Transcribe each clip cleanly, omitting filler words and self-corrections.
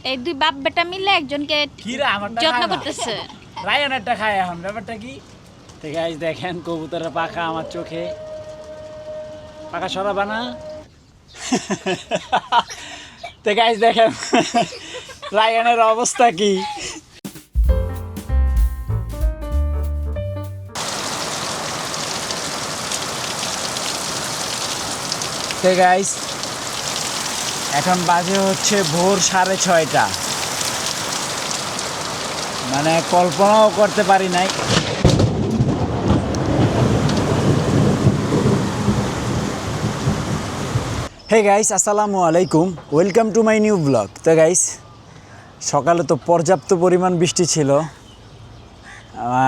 এই দুই বাপ বেটা মিলে একজনকে যত্ন করতেছে। রায়ানেরটা খায় এখন, ব্যাপারটা কি? তো গাইস দেখেন কবুতরের পাখা আমার চোখে। পাখা সরাবা না? তো গাইস দেখেন রায়ানের অবস্থা কি। তো গাইস এখন বাজে হচ্ছে ভোর 6:30, মানে কল্পনাও করতে পারি নাই। হে গাইস, আসসালামু আলাইকুম, welcome to my new blog. তো গাইস সকালে তো পর্যাপ্ত পরিমাণ বৃষ্টি ছিল,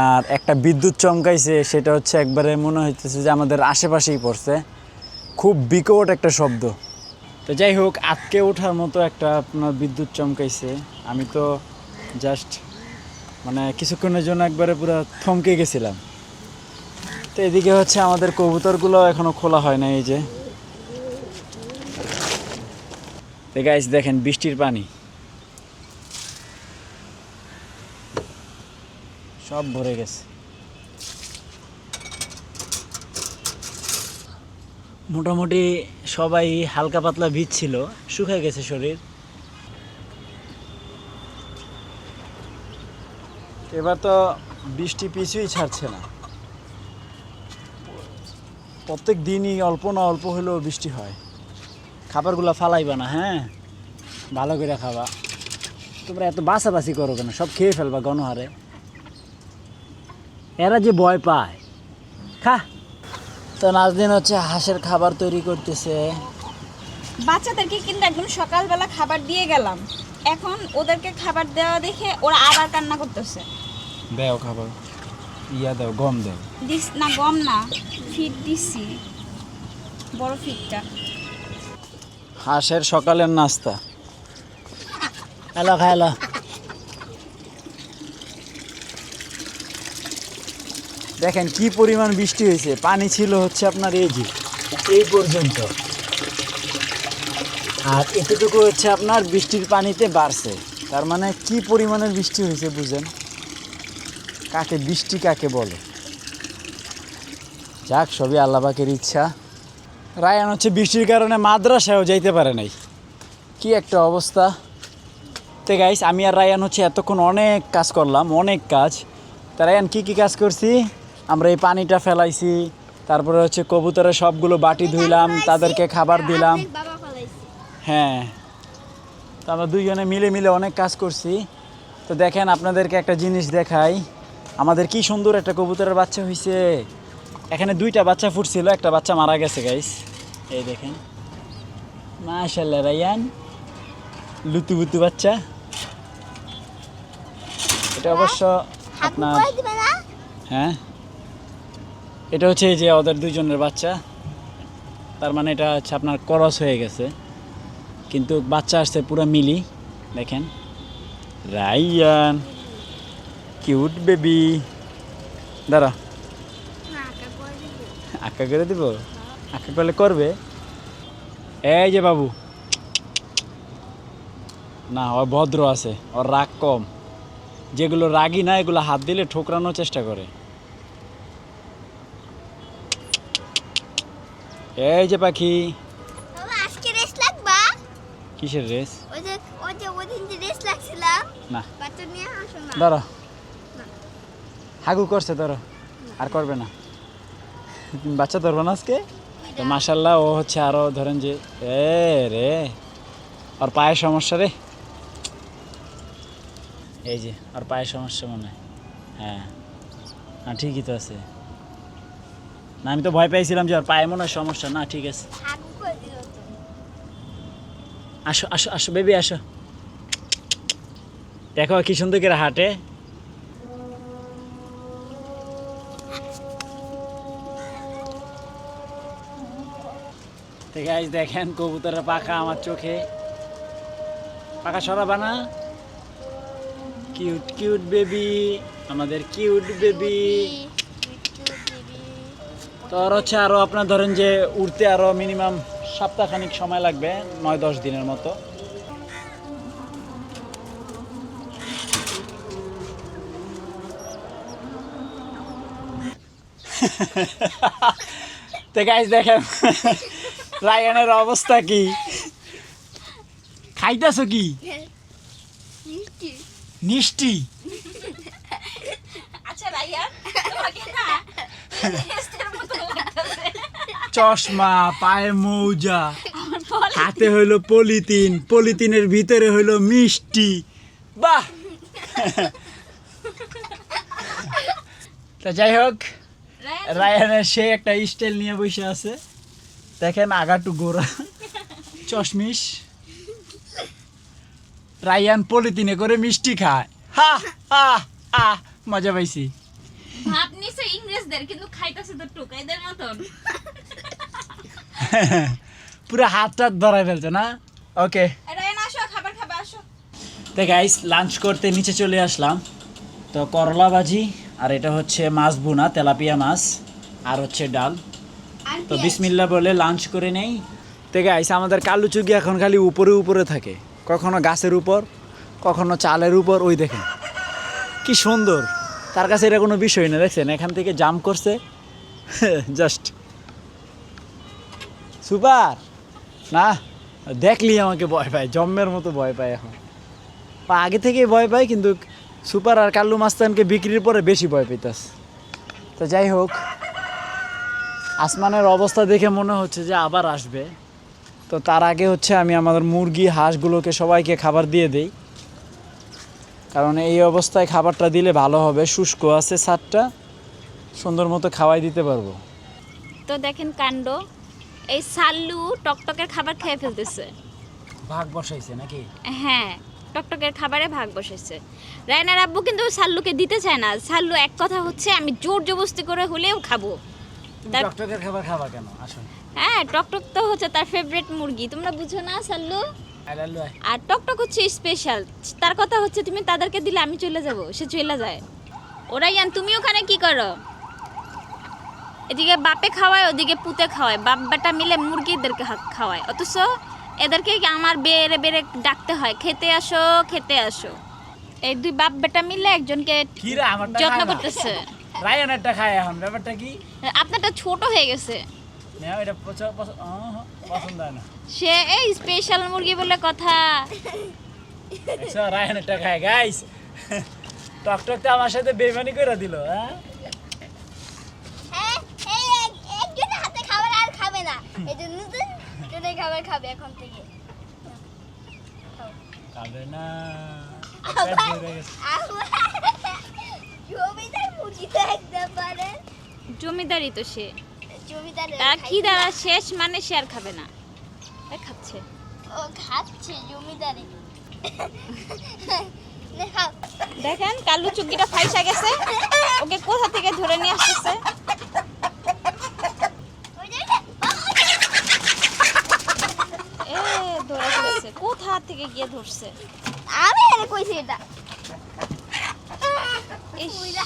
আর একটা বিদ্যুৎ চমকাইছে, সেটা হচ্ছে একবারে মনে হইতেছে যে আমাদের আশেপাশেই পড়ছে। খুব বিকট একটা শব্দ। তো যাই হোক, আজকে ওঠার মতো একটা আপনার বিদ্যুৎ চমকাইছে। আমি তো জাস্ট মানে কিছুক্ষণের জন্য একবারে পুরো থমকে গেছিলাম। তো এদিকে হচ্ছে আমাদের কবুতরগুলো এখনো খোলা হয় না। এই যে গাইস দেখেন বৃষ্টির পানি সব ভরে গেছে। মোটামুটি সবাই হালকা পাতলা ভিজছিল, শুকিয়ে গেছে শরীর। এবার তো বৃষ্টি পিছুই ছাড়ছে না, প্রত্যেক দিনই অল্প না অল্প হলেও বৃষ্টি হয়। খাবারগুলো ফালাইবা না, হ্যাঁ ভালো করে খাবা। তোমরা এত বাছাবাছি করো কেন? সব খেয়ে ফেলবা গণহারে। এরা যে ভয় পায় খা। তো নাজদিন হচ্ছে হাঁসের খাবার তৈরি করতেছে। বাচ্চাদেরকে কিন্তু একদম সকালবেলা খাবার দিয়ে গেলাম, এখন ওদেরকে খাবার দেওয়া দেখে ওরা আবার কান্না করতেছে। দেও খাবার, ইয়া দেও, গম দেও। দিস না, গম না, ফিট দিছি, বড় ফিটটা। হাঁসের সকালের নাস্তা। Hello hello. দেখেন কি পরিমাণ বৃষ্টি হয়েছে। পানি ছিল হচ্ছে আপনার এই যে এই পর্যন্ত, আর এতটুকু হচ্ছে আপনার বৃষ্টির পানিতে বাড়ছে। তার মানে কি পরিমাণের বৃষ্টি হয়েছে বুঝেন। কাকে বৃষ্টি কাকে বলে। যাক, সবই আল্লাহ পাকের ইচ্ছা। রায়ান হচ্ছে বৃষ্টির কারণে মাদ্রাসায়ও যাইতে পারে নাই, কি একটা অবস্থা। তো গাইস আমি আর রায়ান হচ্ছে এতক্ষণ অনেক কাজ করলাম, অনেক কাজ। তা রায়ান কী কী কাজ করছি? আমরা এই পানিটা ফেলাইছি, তারপরে হচ্ছে কবুতরের সবগুলো বাটি ধুইলাম, তাদেরকে খাবার দিলাম। হ্যাঁ, তো আমরা দুইজনে মিলে মিলে অনেক কাজ করছি। তো দেখেন আপনাদেরকে একটা জিনিস দেখাই, আমাদের কি সুন্দর একটা কবুতরের বাচ্চা হয়েছে। এখানে দুইটা বাচ্চা ফুটছিল, একটা বাচ্চা মারা গেছে গাইস। এই দেখেন, মাশাআল্লাহ রায়ান, লুতু বুতু বাচ্চা। এটা অবশ্য আপনার, হ্যাঁ এটা হচ্ছে এই যে ওদের দুইজনের বাচ্চা। তার মানে এটা হচ্ছে আপনার ক্রস হয়ে গেছে, কিন্তু বাচ্চা আসছে পুরো মিলি। দেখেন রায়ান, কিউট বেবি। দাঁড়া, আঁকা করে দিব? আঁকা করলে করবে। এই যে বাবু, না ও ভদ্র আছে, ওর রাগ কম। যেগুলো রাগি না এগুলো হাত দিলে ঠোকরানোর চেষ্টা করে। এই যে পাখি। আজকে রেস লাগবা? কিসের রেস? ওই যে ওদিন যে রেস লাগছিলাম না, বাচ্চা নিয়ে আসো না। ধরো, হাগু করছে, ধরো, আর করবে না। তুমি বাচ্চা ধরবো না আজকে? তো মাশাল্লাহ, ও হচ্ছে আরো ধরেন যে এ রে, ওর পায়ের সমস্যা রে। এই যে ওর পায়ের সমস্যা মনে হয়। হ্যাঁ না, ঠিকই তো আছে। না আমি তো ভয় পেয়েছিলাম যে ওর পায়ে মনে হয় সমস্যা। না ঠিক আছে, হাগু করে দিল তো। আসো আসো আসো বেবি, আসো। দেখো কি সুন্দর করে হাঁটে। গাইস দেখেন কবুতরের পাখা আমার চোখে। পাখা সরাবা না? কিউট কিউট বেবি, আমাদের কিউট বেবি। তো আর হচ্ছে আরো আপনার ধরেন যে উড়তে আরো মিনিমাম সপ্তাহখানিক সময় লাগবে, 9-10 দিনের মতো। তো গাইস দেখেন রায়ানের অবস্থা কি, খাইতেছো কি? মিষ্টি মিষ্টি। আচ্ছা রাইয়ান, তোমাকে না টেস্টের মতো লাগতেছে। চশমা, পায়ে মৌজা, হাতে হইলো পলিথিন, পলিথিনের ভিতরে হইলো মিষ্টি। বাহ। তা যাই হোক, রায়ান, রায়ানের সে একটা স্টাইল নিয়ে বসে আছে, দেখেন আগাটু গোড়া, চশমিশ। রায়ান পলিথিনে করে মিষ্টি খায়। হা হা হা, মজা পাইছি। ভাব নিছে ইংরেজদের, কিন্তু খাইতেছে তো টোকাইদের মতন। পুরো হাত টাত ধরাই ফেলছে না। ওকে, রায়ান আসো, খাবার খাবে আসো। তো গাইস লাঞ্চ করতে নিচে চলে আসলাম। তো করলা ভাজি, আর এটা হচ্ছে মাছ ভুনা, তেলাপিয়া মাছ, আর হচ্ছে ডাল। আর তো বিসমিল্লাহ বলে লাঞ্চ করে নেই। তো গাইস আমাদের কালু চুগি এখন খালি উপরে উপরে থাকে, কখনো গাছের উপর, কখনো চালের উপর। ওই দেখেন কি সুন্দর, তার কাছে এটা কোনো বিষয় না। দেখছেন এখান থেকে জাম্প করছে, জাস্ট সুপার না। দেখলি আমাকে ভয় পায়, জম্মের মতো ভয় পায় এখন। বা আগে থেকেই ভয় পায়, কিন্তু সুপার আর কাল্লু মাস্তানকে বিক্রির পরে বেশি ভয় পেতাস। তো যাই হোক, আসমানের অবস্থা দেখে মনে হচ্ছে যে আবার আসবে। তো তার আগে হচ্ছে আমি আমাদের মুরগি হাঁসগুলোকে সবাইকে খাবার দিয়ে দেই, কারণ এই অবস্থায় খাবারটা দিলে ভালো হবে। শুষ্ক আছে ছাদটা, সুন্দর মতো খাওয়াই দিতে পারবো। তো দেখেন কাণ্ড, এই সাল্লু টকটকের খাবার খেয়ে ফেলতেছে। ভাগ বসাইছে নাকি? হ্যাঁ, টকটকের খাবারে ভাগ বসেছে। রায়নার আব্বু কিন্তু সাল্লুকে দিতে চায় না। সাল্লু এক কথা হচ্ছে আমি জোর জবরদস্তি করে হলেও খাবো। তার- টকটকের খাবার খাবা কেন? আসুন। হ্যাঁ, টকটক তো হচ্ছে তার ফেভারিট মুরগি, তোমরা বুঝো না সাল্লু? আর টকটক হচ্ছে স্পেশাল। তার কথা হচ্ছে তুমি তাদেরকে দিলে আমি চলে যাব, সে চলে যায়। ওরাই আন, তুমি ওখানে কি করো? এদিকে বাপে খাওয়ায়, ওদিকে পুতে খাওয়ায়, বাপ বেটা মিলে মুরগিদেরকে খাওয়ায়, অথচ এদেরকে আমার বেড়ে বেড়ে ডাকতে হয়, খেতে আসো খেতে আসো। এই দুই বাপ বেটা মিলে একজনকে কি রে, আমারটা যত্ন খায় না? করতেছে। রায়ানেরটা খায় এখন, ব্যাপারটা কি? আপনারটা ছোট হয়ে গেছে, না এটা পছন্দ হয় না। সে এই স্পেশাল মুরগি বলে কথা। দেখছো, রায়ানেরটা খায় গাইস। টকটক তো আমার সাথে বেইমানি করে দিল। হ্যাঁ, হ্যাঁ একজনের হাতে খাবার আর খাবে না, এই যে নতুন জনের খাবার খাবে এখন থেকে। খাবে না। জমিদার মুরগি তো একদম পারে, জমিদারি তো সে, জমিদার তার কি দ্বারা শেষ মানে সে আর খাবে না, তাই খাচ্ছে। ও খাচ্ছে জমিদারি। নে খাও। দেখেন কালু চুক্কিটা ফাইসা গেছে, ওকে কোথা থেকে ধরে নিয়ে আসতেছে। ওই যে ওইটা, এ ধরে ফেলেছে, কোথা থেকে গিয়ে ধরছে। আমি আরে কইছি এটা। ইস, ওরা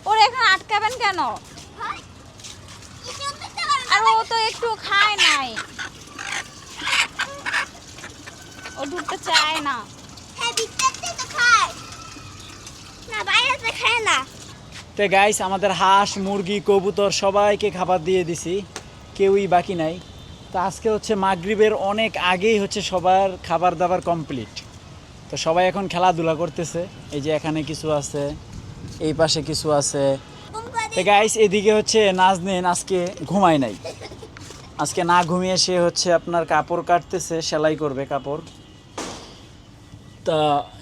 ওরে এখন আটকাবেন কেন? ভাই এটা উঠতে পারে না। আর ও তো একটু খায় নাই, ও ঢুকতে চায় না। হ্যাঁ ভিতরতে তো খায় না, বাইরেতে খায় না। তো গাইস আমাদের হাঁস মুরগি কবুতর সবাইকে খাবার দিয়ে দিছি, কেউই বাকি নাই। তো আজকে হচ্ছে মাগরিবের অনেক আগেই হচ্ছে সবার খাবার দাবার কমপ্লিট। তো সবাই এখন খেলাধুলা করতেছে, এই যে এখানে কিছু আছে, এই পাশে কিছু আছে। তো গাইস এদিকে হচ্ছে নাজনীন আজকে ঘুমায় নাই, আজকে না ঘুমিয়ে সে হচ্ছে আপনার কাপড় কাটতেছে, সেলাই করবে কাপড়। তা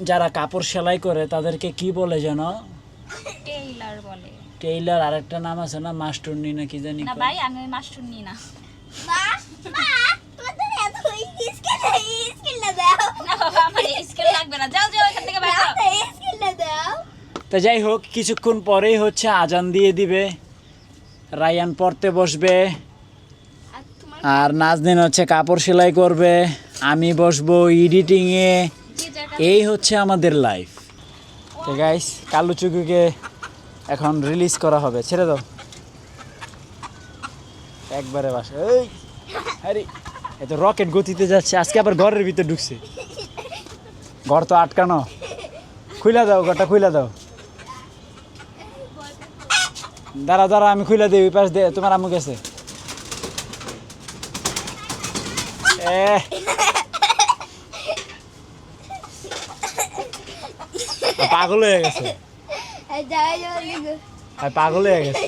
যারা কাপড় সেলাই করে তাদেরকে কি বলে যেন? টেইলার বলে। টেইলার, আর একটা নাম আছে না, মাস্টারনি না কি জানি না কয়। ভাই, আমি মাস্টার নি না। মা মা তোমার তো এত স্কিল দাও। না বাবা, আমার স্কেল লাগবে না, যাও যাও এখান থেকে বাইরে। স্কিল দাও। তা যাই হোক, কিছুক্ষণ পরেই হচ্ছে আজান দিয়ে দিবে, রায়ান পড়তে বসবে, আর তোমার আর নাজনীন হচ্ছে কাপড় সেলাই করবে, আমি বসবো এডিটিংয়ে। যে জায়গা এই হচ্ছে আমাদের লাইফ। তো গাইস কালু চুকুকে এখন রিলিজ করা হবে, ছেড়ে দাও একবারে বাসা। এই আরে এত রকেট গতিতে যাচ্ছে, আজকে আবার ঘরের ভিতর ঢুকছে, ঘর তো আটকানো। খুইলা দাও, ঘরটা খুইলা দাও। দাঁড়া দাঁড়া আমি খুলে দিই ওই পাশ দে তোমার আম্মু গেছে পাগল হয়ে গেছে পাগল হয়ে গেছে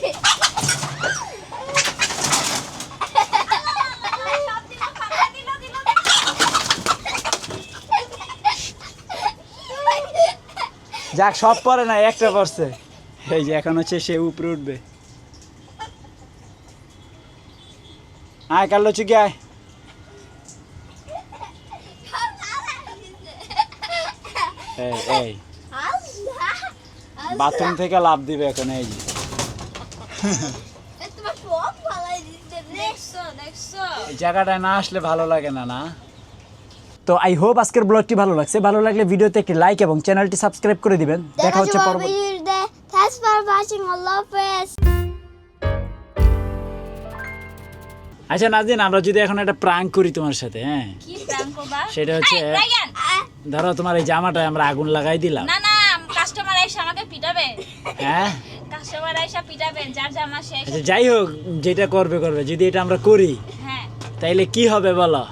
যাক সব পরে না একটা পড়ছে এই যে এখন হচ্ছে সে উপরে উঠবে আয় কাল চুকি আয় এই এই বাথরুম থেকে লাভ দিবে এখন এই যে এই জায়গাটায় না আসলে ভালো লাগে না না তো আই হোপ আজকের ব্লগটি ভালো লাগছে ভালো লাগলে ভিডিওতে একটি লাইক এবং চ্যানেলটি সাবস্ক্রাইব করে দিবেন দেখা হচ্ছে পরবর্তী Thanks for watching. Allah Hafiz. আচ্ছা নাজিন আমরা যদি এখন একটা প্রাঙ্ক করি তোমার সাথে হ্যাঁ কি প্ল্যান করবা সেটা হচ্ছে এই, রায়ান! ধরো তোমার এই জামাটায় আমরা আগুন লাগাই দিলাম না না কাস্টমার এসে আমাকে পিটাবে হ্যাঁ কাস্টমার এসে পিটাবে যার জামা শেষ আচ্ছা যাই হোক যেটা করবে করবে যদি এটা আমরা করি হ্যাঁ তাইলে কি হবে বলো